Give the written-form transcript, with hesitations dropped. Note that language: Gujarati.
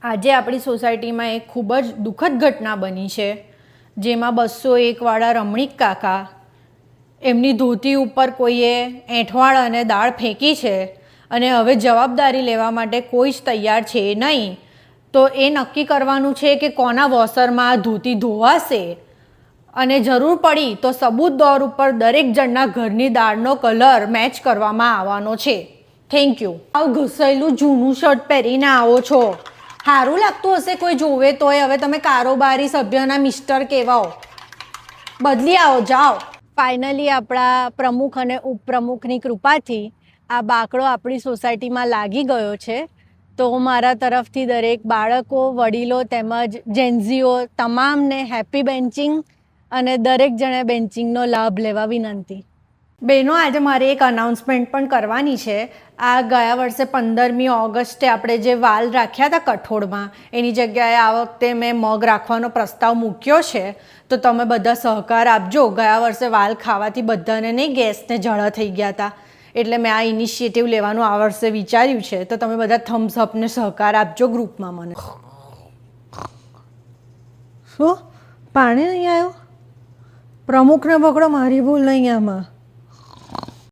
આજે આપણી સોસાયટીમાં એક ખૂબ જ દુઃખદ ઘટના બની છે, જેમાં 201 વાળા રમણીક કાકા એમની ધોતી ઉપર કોઈએ એંઠવાડ અને દાળ ફેંકી છે અને હવે જવાબદારી લેવા માટે કોઈ જ તૈયાર છે નહીં. તો એ નક્કી કરવાનું છે કે કોના વોશરમાં આ ધોતી ધોવાશે, અને જરૂર પડી તો સબૂત દોર ઉપર દરેક જણના ઘરની દાળનો કલર મેચ કરવામાં આવવાનો છે. Thank you. આવું ઘસાયેલું જૂનું શર્ટ પહેરીને આવો છો, સારું લાગતું હશે કોઈ જોવે તોય. હવે તમે કારોબારી સભ્યના મિસ્ટર કહેવાઓ, બદલી આવો, જાઓ. ફાઇનલી આપણા પ્રમુખ અને ઉપપ્રમુખની કૃપાથી આ બાકડો આપણી સોસાયટીમાં લાગી ગયો છે. તો મારા તરફથી દરેક બાળકો, વડીલો તેમજ જેન્ઝીઓ તમામને હેપી બેન્ચિંગ અને દરેક જણે બેન્ચિંગનો લાભ લેવા વિનંતી. બહેનો, આજે મારે એક અનાઉન્સમેન્ટ પણ કરવાની છે. આ ગયા વર્ષે 15મી ઓગસ્ટે આપણે જે વાલ રાખ્યા હતા કઠોળમાં, એની જગ્યાએ આ વખતે મેં મગ રાખવાનો પ્રસ્તાવ મૂક્યો છે. તો તમે બધા સહકાર આપજો. ગયા વર્ષે વાલ ખાવાથી બધાને નહીં ગેસને ઝાડા થઈ ગયા હતા, એટલે મેં આ ઇનિશિયેટિવ લેવાનું આ વર્ષે વિચાર્યું છે. તો તમે બધા થમ્સ અપને સહકાર આપજો ગ્રુપમાં. મને શું પાણી નહીં આવ્યું? પ્રમુખને પકડો, મારી ભૂલ નહીં આમાં.